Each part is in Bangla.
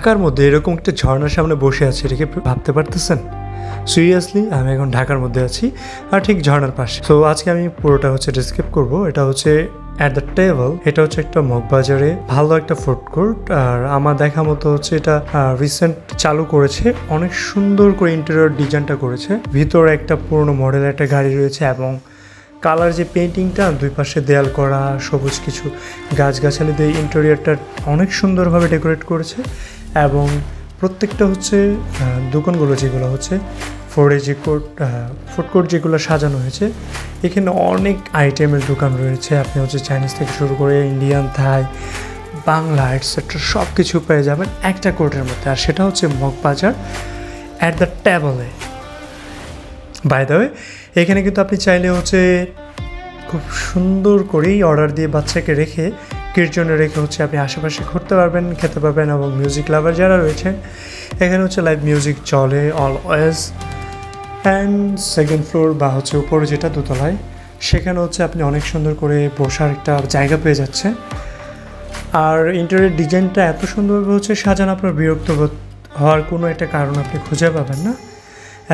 ঢাকার মধ্যে এরকম একটা ঝর্ণার সামনে বসে আছি, এটা কি ভাবতে পারতেছেন? সিরিয়াসলি আমি এখন ঢাকার মধ্যে আছি আর ঠিক ঝর্ণার পাশে। সো আজকে আমি পুরোটা ডিসক্রাইব করব। এটা অ্যাট দ্য টেবল, এটা একটা মগবাজারে ভালো একটা ফুড কোর্ট। আর আমার দেখা মতো এটা রিসেন্ট চালু করেছে, অনেক সুন্দর করে ইন্টেরিয়র ডিজাইনটা করেছে। ভিতরে একটা পুরনো মডেল একটা গাড়ি রয়েছে এবং কালার যে পেন্টিংটা, দুই পাশে দেয়াল করা, সবুজ কিছু গাছগাছালি দিয়ে ইন্টেরিয়রটা অনেক সুন্দরভাবে ডেকোরেট করেছে। এবং প্রত্যেকটা দোকানগুলো যেগুলো ফুড কোর্ট যেগুলো সাজানো হয়েছে, এখানে অনেক আইটেমের দোকান রয়েছে। আপনি চাইনিজ থেকে শুরু করে ইন্ডিয়ান, থাই, বাংলা এটসেট্রা সব কিছু পেয়ে যাবেন একটা কোর্টের মধ্যে। আর সেটা মগবাজার অ্যাট দ্য টেবলে। বাই দ্য ওয়ে, এখানে কিন্তু আপনি চাইলে খুব সুন্দর করেই অর্ডার দিয়ে বাচ্চাকে রেখে কিটজনে রেখে আপনি আশেপাশে ঘুরতে পারবেন, খেতে পারবেন। এবং মিউজিক লাভার যারা রয়েছে, এখানে লাইভ মিউজিক চলে অলওয়েজ। অ্যান্ড সেকেন্ড ফ্লোর বা উপরে যেটা দোতলায়, সেখানে আপনি অনেক সুন্দর করে বসার একটা জায়গা পেয়ে যাচ্ছেন। আর ইন্টেরিয়র ডিজাইনটা এত সুন্দরভাবে সাজানো, আপনার বিরক্ত হওয়ার কোনো একটা কারণ আপনি খুঁজে পাবেন না।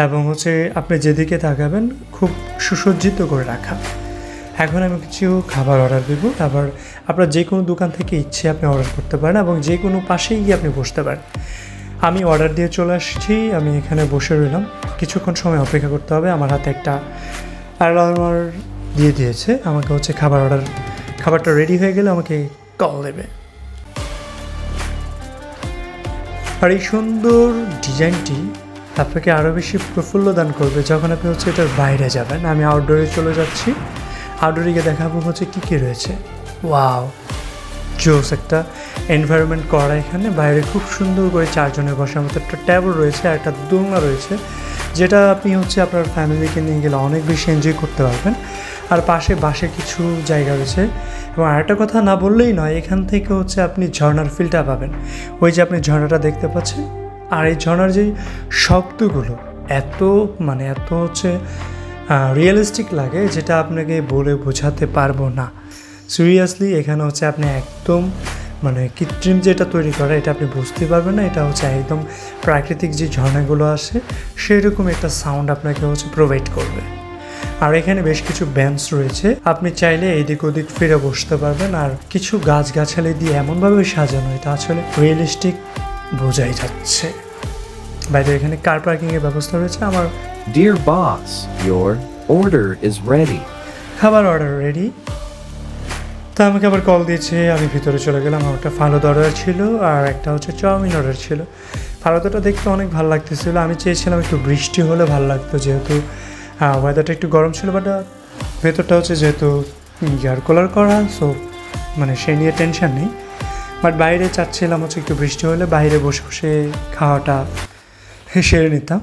এবং আপনি যেদিকে তাকাবেন খুব সুসজ্জিত করে রাখা। এখন আমি কিছু খাবার অর্ডার দেব। আবার আপনার যে কোনো দোকান থেকে ইচ্ছে আপনি অর্ডার করতে পারেন এবং যে কোনো পাশেই গিয়ে আপনি বসতে পারেন। আমি অর্ডার দিয়ে চলে আসছি, আমি এখানে বসে রইলাম। কিছুক্ষণ সময় অপেক্ষা করতে হবে। আমার হাতে একটা অ্যালার্মার দিয়ে দিয়েছে, আমাকে খাবারটা রেডি হয়ে গেলে আমাকে কল দেবে। আর এই সুন্দর ডিজাইনটি আপনাকে আরও বেশি প্রফুল্ল দান করবে যখন আপনি এটার বাইরে যাবেন। আমি আউটডোরে চলে যাচ্ছি। আউটডোরে গিয়ে দেখাবো কী কী রয়েছে। ওয়াও, জোস একটা এনভায়রনমেন্ট করা। এখানে বাইরে খুব সুন্দর করে 4 জনের বসার মতো একটা টেবল রয়েছে আর একটা দোলনা রয়েছে, যেটা আপনি আপনার ফ্যামিলিকে নিয়ে গেলে অনেক বেশি এনজয় করতে পারবেন। আর পাশে বাসে কিছু জায়গা রয়েছে। এবং আরেকটা কথা না বললেই নয়, এখান থেকে আপনি ঝর্ণার ফিলটা পাবেন। আপনি ঝর্ণাটা দেখতে পাচ্ছেন। আর এই ঝর্ণার যে শব্দগুলো এত রিয়েলিস্টিক লাগে, যেটা আপনাকে বলে বোঝাতে পারবো না। সিরিয়াসলি এখানে আপনি একদম কৃত্রিম যেটা তৈরি করা, এটা আপনি বুঝতে পারবেন না। এটা একদম প্রাকৃতিক যে ঝর্ণাগুলো আসে, সেরকম একটা সাউন্ড আপনাকে প্রোভাইড করবে। আর এখানে বেশ কিছু বেঞ্চ রয়েছে, আপনি চাইলে এদিক ওদিক ফিরে বসতে পারবেন। আর কিছু গাছগাছালি দিয়ে এমনভাবে সাজানো, এটা রিয়েলিস্টিক বোঝাই যাচ্ছে। বাইরে এখানে কার পার্কিংয়ের ব্যবস্থা রয়েছে। আমার dear boss, your order is ready. খাবার অর্ডার রেডি। তা আমাকে আবার কল দিয়েছে, আমি ভিতরে চলে গেলাম। আমার একটা ফালুদা অর্ডার ছিল আর একটা চাউমিন অর্ডার ছিল। ফালুদাটা দেখতে অনেক ভালো লাগতেছিল। আমি চেয়েছিলাম একটু বৃষ্টি হলে ভালো লাগতো, যেহেতু ওয়েদারটা একটু গরম ছিল। বাট ভেতরটা যেহেতু এয়ার কুলার করা, সো সে নিয়ে টেনশন নেই। বাট বাইরে চাচ্ছিলাম একটু বৃষ্টি হলে বাইরে বসে বসে খাওয়াটা সেরে নিতাম।